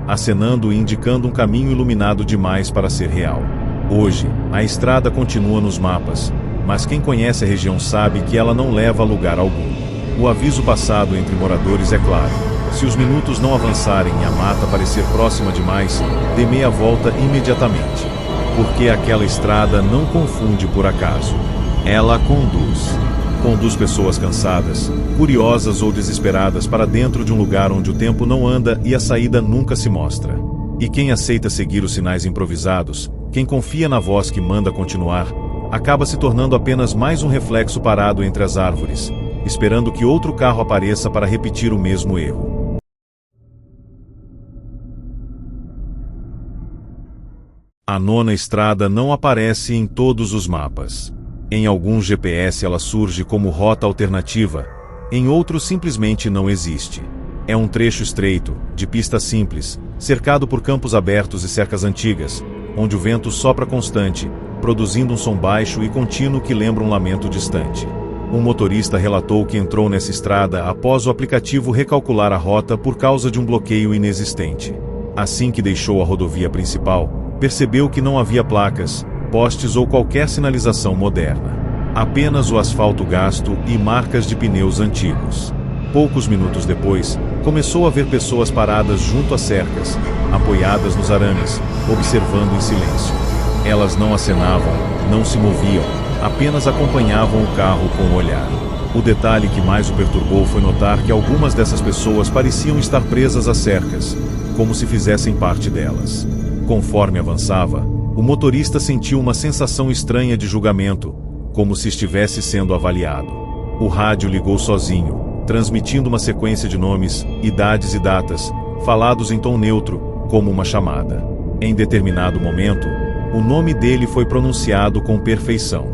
acenando e indicando um caminho iluminado demais para ser real. Hoje, a estrada continua nos mapas, mas quem conhece a região sabe que ela não leva a lugar algum. O aviso passado entre moradores é claro: se os minutos não avançarem e a mata parecer próxima demais, dê meia volta imediatamente. Porque aquela estrada não confunde por acaso. Ela conduz pessoas cansadas, curiosas ou desesperadas para dentro de um lugar onde o tempo não anda e a saída nunca se mostra. E quem aceita seguir os sinais improvisados, quem confia na voz que manda continuar, acaba se tornando apenas mais um reflexo parado entre as árvores, esperando que outro carro apareça para repetir o mesmo erro. A nona estrada não aparece em todos os mapas. Em alguns GPS ela surge como rota alternativa, em outros simplesmente não existe. É um trecho estreito, de pista simples, cercado por campos abertos e cercas antigas, onde o vento sopra constante, produzindo um som baixo e contínuo que lembra um lamento distante. Um motorista relatou que entrou nessa estrada após o aplicativo recalcular a rota por causa de um bloqueio inexistente. Assim que deixou a rodovia principal, percebeu que não havia placas, postes ou qualquer sinalização moderna. Apenas o asfalto gasto e marcas de pneus antigos. Poucos minutos depois, começou a ver pessoas paradas junto às cercas, apoiadas nos arames, observando em silêncio. Elas não acenavam, não se moviam, apenas acompanhavam o carro com o olhar. O detalhe que mais o perturbou foi notar que algumas dessas pessoas pareciam estar presas às cercas, como se fizessem parte delas. Conforme avançava, o motorista sentiu uma sensação estranha de julgamento, como se estivesse sendo avaliado. O rádio ligou sozinho, transmitindo uma sequência de nomes, idades e datas, falados em tom neutro, como uma chamada. Em determinado momento, o nome dele foi pronunciado com perfeição.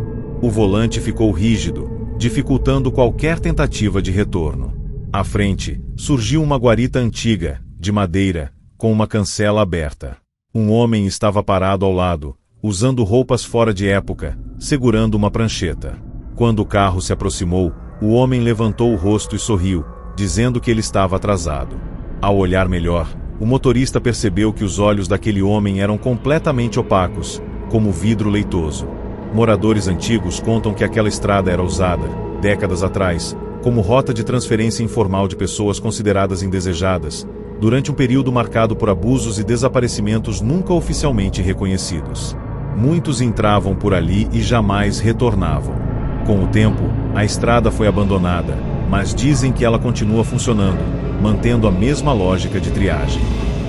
O volante ficou rígido, dificultando qualquer tentativa de retorno. À frente, surgiu uma guarita antiga, de madeira, com uma cancela aberta. Um homem estava parado ao lado, usando roupas fora de época, segurando uma prancheta. Quando o carro se aproximou, o homem levantou o rosto e sorriu, dizendo que ele estava atrasado. Ao olhar melhor, o motorista percebeu que os olhos daquele homem eram completamente opacos, como vidro leitoso. Moradores antigos contam que aquela estrada era usada, décadas atrás, como rota de transferência informal de pessoas consideradas indesejadas, durante um período marcado por abusos e desaparecimentos nunca oficialmente reconhecidos. Muitos entravam por ali e jamais retornavam. Com o tempo, a estrada foi abandonada, mas dizem que ela continua funcionando, mantendo a mesma lógica de triagem.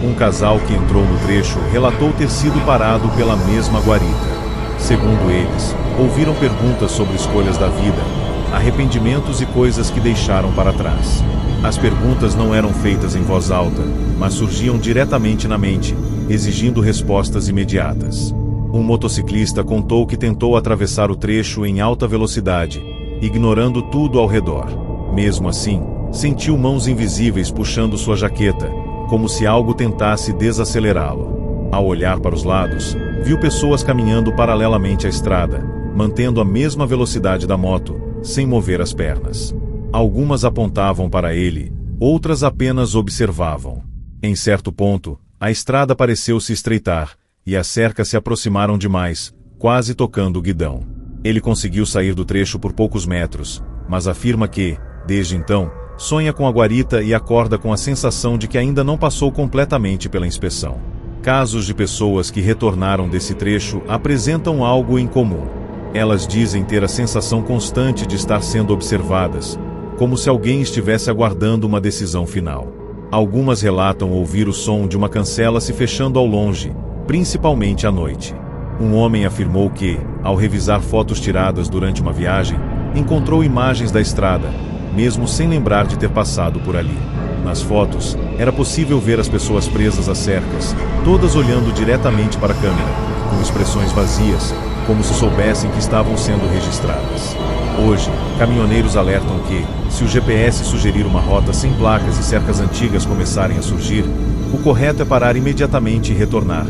Um casal que entrou no trecho relatou ter sido parado pela mesma guarita. Segundo eles, ouviram perguntas sobre escolhas da vida, arrependimentos e coisas que deixaram para trás. As perguntas não eram feitas em voz alta, mas surgiam diretamente na mente, exigindo respostas imediatas. Um motociclista contou que tentou atravessar o trecho em alta velocidade, ignorando tudo ao redor. Mesmo assim, sentiu mãos invisíveis puxando sua jaqueta, como se algo tentasse desacelerá-lo. Ao olhar para os lados, viu pessoas caminhando paralelamente à estrada, mantendo a mesma velocidade da moto, sem mover as pernas. Algumas apontavam para ele, outras apenas observavam. Em certo ponto, a estrada pareceu se estreitar, e as cercas se aproximaram demais, quase tocando o guidão. Ele conseguiu sair do trecho por poucos metros, mas afirma que, desde então, sonha com a guarita e acorda com a sensação de que ainda não passou completamente pela inspeção. Casos de pessoas que retornaram desse trecho apresentam algo em comum. Elas dizem ter a sensação constante de estar sendo observadas, como se alguém estivesse aguardando uma decisão final. Algumas relatam ouvir o som de uma cancela se fechando ao longe, principalmente à noite. Um homem afirmou que, ao revisar fotos tiradas durante uma viagem, encontrou imagens da estrada, mesmo sem lembrar de ter passado por ali. Nas fotos, era possível ver as pessoas presas às cercas, todas olhando diretamente para a câmera, com expressões vazias, como se soubessem que estavam sendo registradas. Hoje, caminhoneiros alertam que, se o GPS sugerir uma rota sem placas e cercas antigas começarem a surgir, o correto é parar imediatamente e retornar,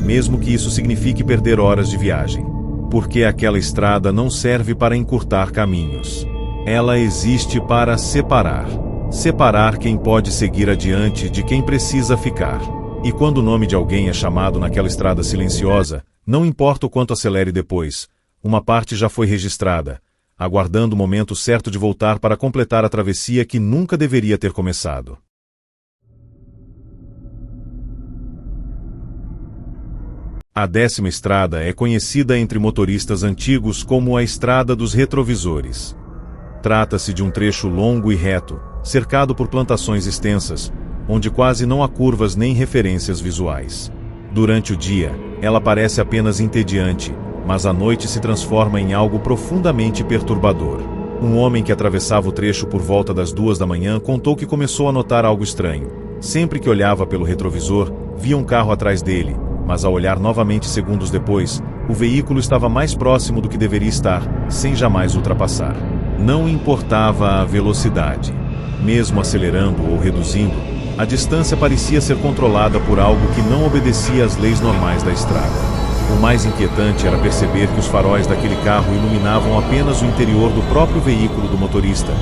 mesmo que isso signifique perder horas de viagem. Porque aquela estrada não serve para encurtar caminhos. Ela existe para separar. Separar quem pode seguir adiante de quem precisa ficar. E quando o nome de alguém é chamado naquela estrada silenciosa, não importa o quanto acelere depois, uma parte já foi registrada, aguardando o momento certo de voltar para completar a travessia que nunca deveria ter começado. A 10ª estrada é conhecida entre motoristas antigos como a Estrada dos Retrovisores. Trata-se de um trecho longo e reto, cercado por plantações extensas, onde quase não há curvas nem referências visuais. Durante o dia, ela parece apenas entediante, mas à noite se transforma em algo profundamente perturbador. Um homem que atravessava o trecho por volta das 2 da manhã contou que começou a notar algo estranho. Sempre que olhava pelo retrovisor, via um carro atrás dele, mas ao olhar novamente segundos depois, o veículo estava mais próximo do que deveria estar, sem jamais ultrapassar. Não importava a velocidade. Mesmo acelerando ou reduzindo, a distância parecia ser controlada por algo que não obedecia às leis normais da estrada. O mais inquietante era perceber que os faróis daquele carro iluminavam apenas o interior do próprio veículo do motorista,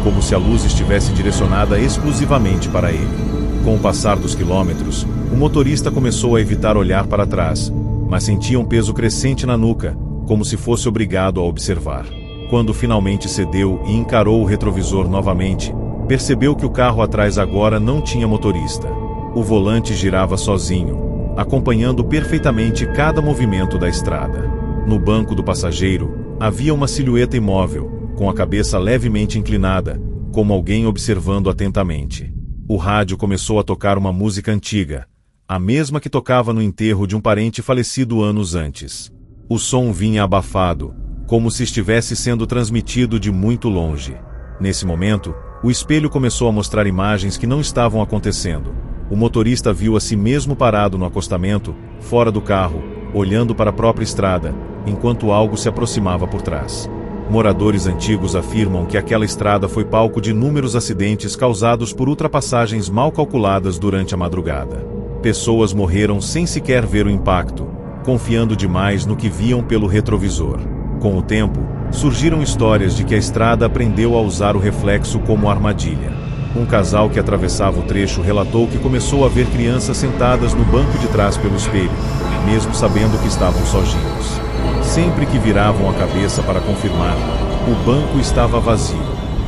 como se a luz estivesse direcionada exclusivamente para ele. Com o passar dos quilômetros, o motorista começou a evitar olhar para trás, mas sentia um peso crescente na nuca, como se fosse obrigado a observar. Quando finalmente cedeu e encarou o retrovisor novamente, percebeu que o carro atrás agora não tinha motorista. O volante girava sozinho, acompanhando perfeitamente cada movimento da estrada. No banco do passageiro, havia uma silhueta imóvel, com a cabeça levemente inclinada, como alguém observando atentamente. O rádio começou a tocar uma música antiga, a mesma que tocava no enterro de um parente falecido anos antes. O som vinha abafado, como se estivesse sendo transmitido de muito longe. Nesse momento, o espelho começou a mostrar imagens que não estavam acontecendo. O motorista viu a si mesmo parado no acostamento, fora do carro, olhando para a própria estrada, enquanto algo se aproximava por trás. Moradores antigos afirmam que aquela estrada foi palco de inúmeros acidentes causados por ultrapassagens mal calculadas durante a madrugada. Pessoas morreram sem sequer ver o impacto, confiando demais no que viam pelo retrovisor. Com o tempo, surgiram histórias de que a estrada aprendeu a usar o reflexo como armadilha. Um casal que atravessava o trecho relatou que começou a ver crianças sentadas no banco de trás pelo espelho, mesmo sabendo que estavam sozinhos. Sempre que viravam a cabeça para confirmar, o banco estava vazio.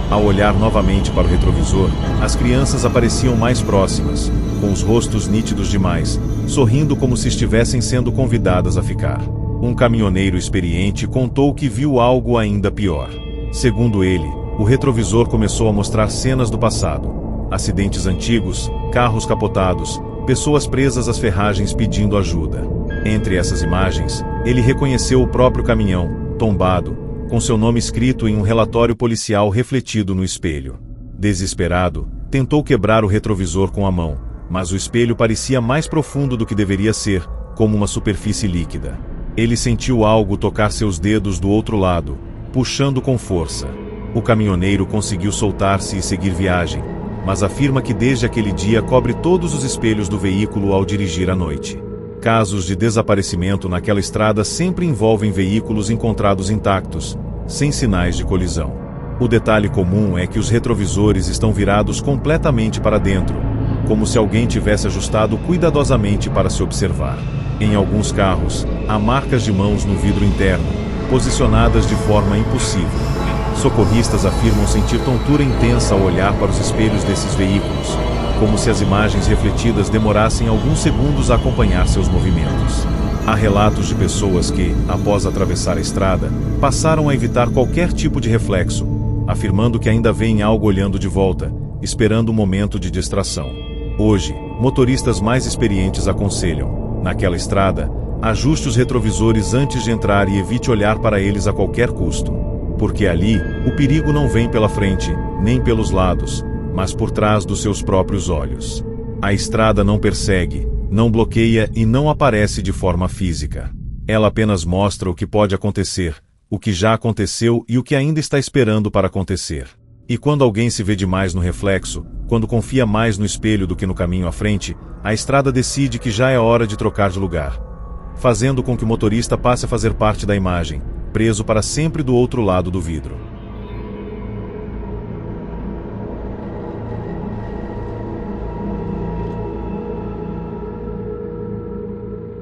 Ao olhar novamente para o retrovisor, as crianças apareciam mais próximas, com os rostos nítidos demais, sorrindo como se estivessem sendo convidadas a ficar. Um caminhoneiro experiente contou que viu algo ainda pior. Segundo ele, o retrovisor começou a mostrar cenas do passado. Acidentes antigos, carros capotados, pessoas presas às ferragens pedindo ajuda. Entre essas imagens, ele reconheceu o próprio caminhão, tombado, com seu nome escrito em um relatório policial refletido no espelho. Desesperado, tentou quebrar o retrovisor com a mão, mas o espelho parecia mais profundo do que deveria ser, como uma superfície líquida. Ele sentiu algo tocar seus dedos do outro lado, puxando com força. O caminhoneiro conseguiu soltar-se e seguir viagem, mas afirma que desde aquele dia cobre todos os espelhos do veículo ao dirigir à noite. Casos de desaparecimento naquela estrada sempre envolvem veículos encontrados intactos, sem sinais de colisão. O detalhe comum é que os retrovisores estão virados completamente para dentro, como se alguém tivesse ajustado cuidadosamente para se observar. Em alguns carros, há marcas de mãos no vidro interno, posicionadas de forma impossível. Socorristas afirmam sentir tontura intensa ao olhar para os espelhos desses veículos, como se as imagens refletidas demorassem alguns segundos a acompanhar seus movimentos. Há relatos de pessoas que, após atravessar a estrada, passaram a evitar qualquer tipo de reflexo, afirmando que ainda veem algo olhando de volta, esperando um momento de distração. Hoje, motoristas mais experientes aconselham, naquela estrada, ajuste os retrovisores antes de entrar e evite olhar para eles a qualquer custo. Porque ali, o perigo não vem pela frente, nem pelos lados, mas por trás dos seus próprios olhos. A estrada não persegue, não bloqueia e não aparece de forma física. Ela apenas mostra o que pode acontecer, o que já aconteceu e o que ainda está esperando para acontecer. E quando alguém se vê demais no reflexo, quando confia mais no espelho do que no caminho à frente, a estrada decide que já é hora de trocar de lugar, fazendo com que o motorista passe a fazer parte da imagem, preso para sempre do outro lado do vidro.